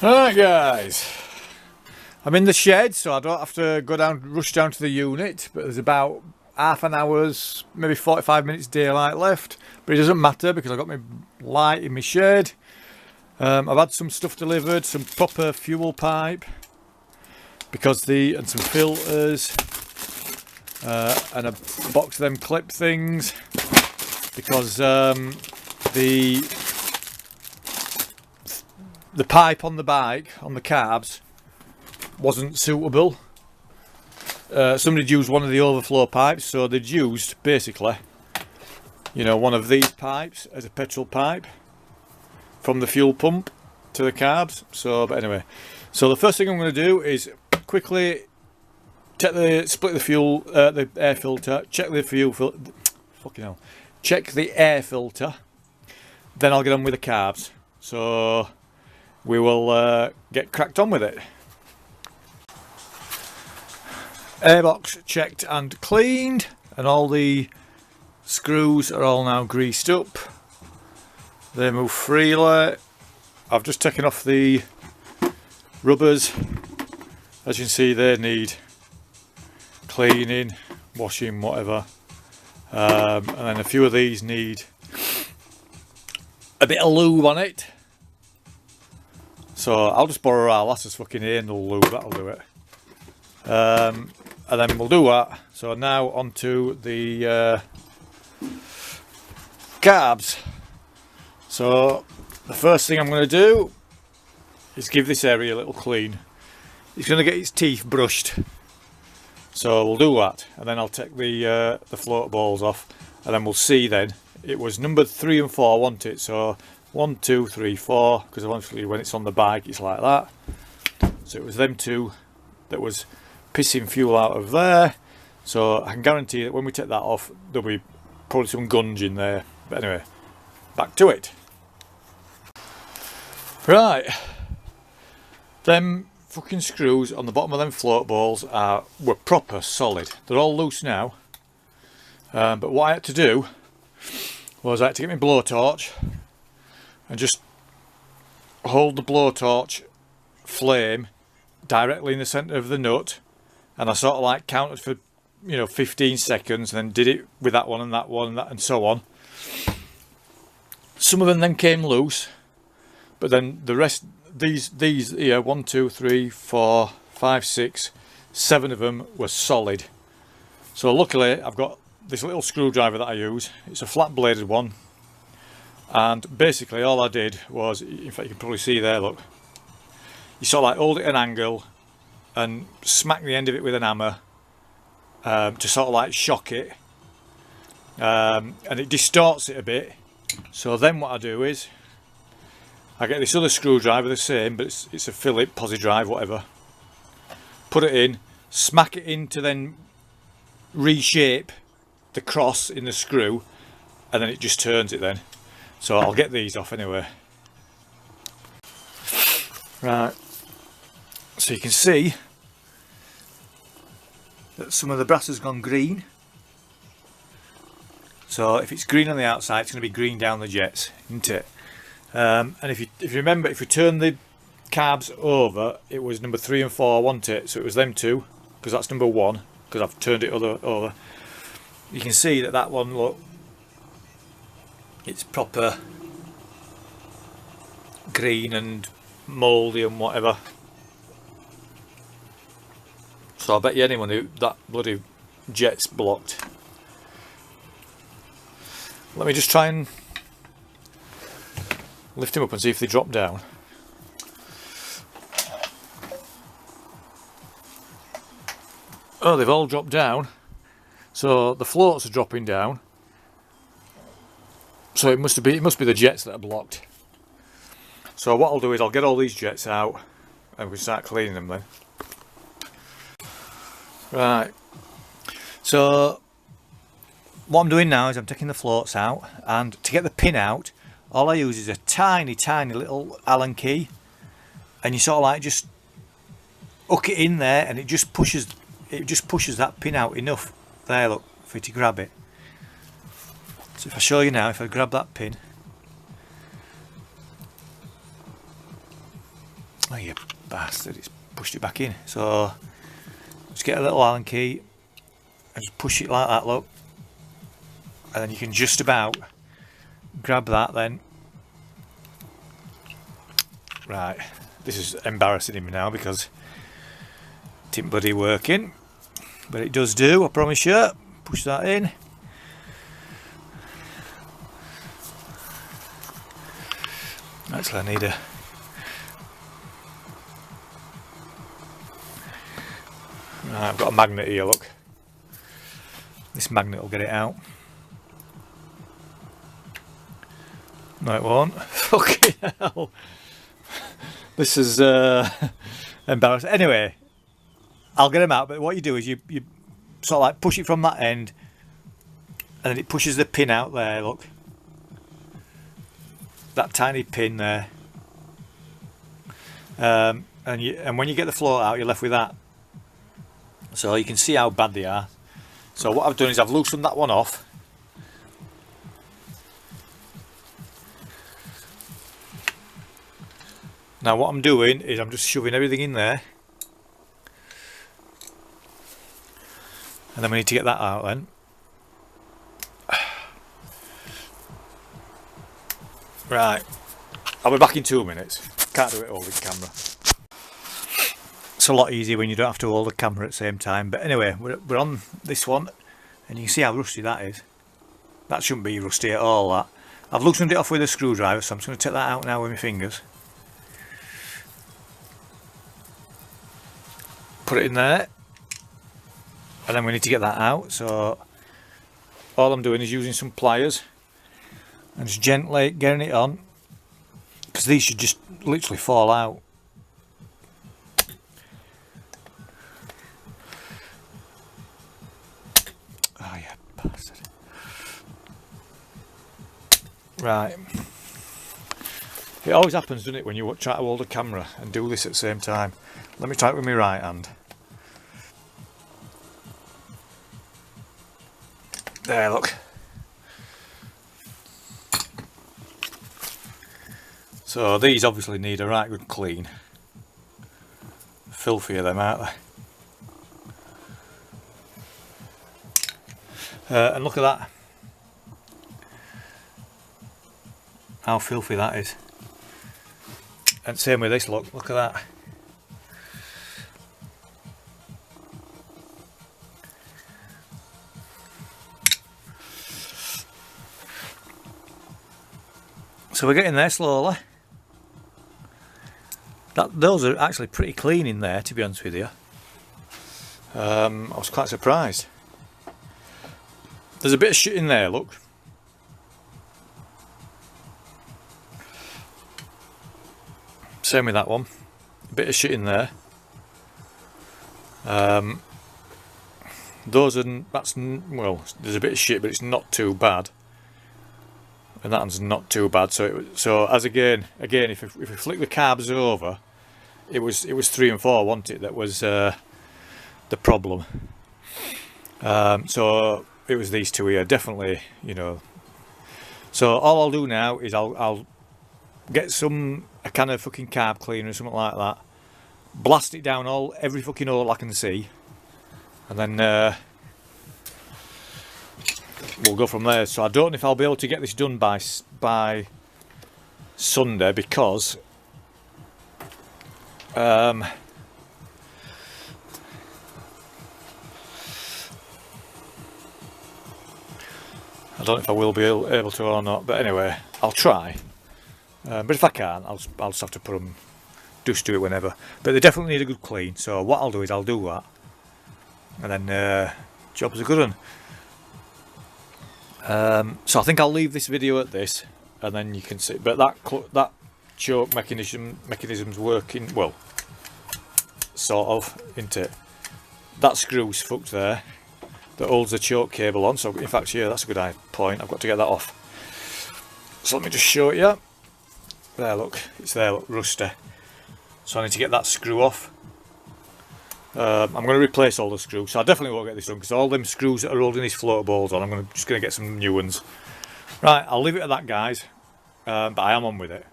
Alright guys, I'm in the shed so I don't have to rush down to the unit, but there's about half an hour's, maybe 45 minutes daylight left, but it doesn't matter because I've got my light in my shed. I've had some stuff delivered, some proper fuel pipe, and some filters, and a box of them clip things, because the pipe on the bike, on the carbs, wasn't suitable. Somebody'd used one of the overflow pipes, so they'd used basically, you know, one of these pipes as a petrol pipe from the fuel pump to the carbs. So, but anyway, so the first thing I'm going to do is quickly split the air filter, check the air filter, then I'll get on with the carbs. So we will get cracked on with it. Airbox checked and cleaned, and all the screws are all now greased up. They move freely. I've just taken off the rubbers. As you can see, they need cleaning, washing, whatever. And then a few of these need a bit of lube on it. So I'll just borrow our lass's fucking anal lube, that'll do it. And then we'll do that. So now onto the carbs. So the first thing I'm going to do is give this area a little clean. It's going to get its teeth brushed. So we'll do that, and then I'll take the float balls off, and then we'll see then. It was numbered 3 and 4, wasn't it? So 1, 2, 3, 4, because eventually when it's on the bike it's like that. So it was them two that was pissing fuel out of there. So I can guarantee that when we take that off, there'll be probably some gunge in there. But anyway, back to it. Right, them fucking screws on the bottom of them float balls were proper solid. They're all loose now, but what I had to do was I had to get my blowtorch and just hold the blowtorch flame directly in the centre of the nut, and I sort of like counted for, you know, 15 seconds, and then did it with that one and that one and that, and so on. Some of them then came loose, but then the rest, these here, 1, 2, 3, 4, 5, 6, 7 of them were solid. So luckily I've got this little screwdriver that I use. It's a flat bladed one, and basically all I did was, in fact you can probably see there, look, you sort of like hold it at an angle and smack the end of it with an hammer to sort of like shock it, and it distorts it a bit. So then what I do is I get this other screwdriver, the same, but it's a Philip, Posi-Drive, whatever. Put it in, smack it in to then reshape the cross in the screw, and then it just turns it then. So I'll get these off anyway. Right, so you can see that some of the brass has gone green. So if it's green on the outside, it's going to be green down the jets, isn't it? And if you remember, if you turn the carbs over, it was number 3 and 4, wasn't it? So it was them two, because that's number 1, because I've turned it over. You can see that that one, look, it's proper green and mouldy and whatever. So I bet you anyone who that bloody jet's blocked. Let me just try and lift him up and see if they drop down. Oh, they've all dropped down. So the floats are dropping down. So it must be the jets that are blocked. So what I'll do is I'll get all these jets out and we start cleaning them then. Right. So what I'm doing now is I'm taking the floats out, and to get the pin out, all I use is a tiny little Allen key, and you sort of like just hook it in there, and it just pushes that pin out enough there, look, for you to grab it. So if I show you now, if I grab that pin, Oh, you bastard, it's pushed it back in. So just get a little Allen key and just push it like that, look. And then you can just about grab that then. Right, this is embarrassing me now because it ain't bloody working. But it does do, I promise you. Push that in. Actually, I need a... Right, I've got a magnet here, look. This magnet will get it out. No, it won't. Fucking hell. This is embarrassing. Anyway, I'll get them out, but what you do is you sort of like push it from that end, and then it pushes the pin out there, look. That tiny pin there. And when you get the float out, you're left with that. So you can see how bad they are. So what I've done is I've loosened that one off. Now what I'm doing is I'm just shoving everything in there. And then we need to get that out then. Right, I'll be back in 2 minutes. Can't do it all with camera. It's a lot easier when you don't have to hold the camera at the same time. But anyway, we're on this one, and you can see how rusty that is. That shouldn't be rusty at all, that. I've loosened it off with a screwdriver, so I'm just going to take that out now with my fingers. Put it in there, and then we need to get that out. So all I'm doing is using some pliers and just gently getting it on, because these should just literally fall out. Oh, yeah, bastard. Right. It always happens, doesn't it, when you try to hold a camera and do this at the same time. Let me try it with my right hand. There, look. So these obviously need a right good clean. Filthy of them, aren't they? And look at that. How filthy that is. And same with this, look at that. So we're getting there slowly. Those are actually pretty clean in there, to be honest with you. I was quite surprised. There's a bit of shit in there, look. Same with that one. A bit of shit in there. Those are, well, there's a bit of shit, but it's not too bad. And that one's not too bad. So as again, if we flick the carbs over, it was 3 and 4, wasn't it? That was the problem. So it was these two here, definitely, you know. So all I'll do now is I'll get a can of fucking carb cleaner or something like that, blast it down every fucking hole I can see, and then we'll go from there. So I don't know if I'll be able to get this done by Sunday, because I don't know if I will be able to or not, but anyway, I'll try. But if I can't, I'll just have to put them, just do it whenever. But they definitely need a good clean, so what I'll do is I'll do that, and then job's a good one. So I think I'll leave this video at this, and then you can see. But that choke mechanism's working well, sort of, isn't it? That screw's fucked there, that holds the choke cable on. So in fact, yeah, that's a good point. I've got to get that off. So let me just show it you. There, look, it's there, look, rusty. So I need to get that screw off. I'm going to replace all the screws, so I definitely won't get this done, because all them screws that are holding these float balls on, I'm just going to get some new ones. Right, I'll leave it at that, guys, but I am on with it.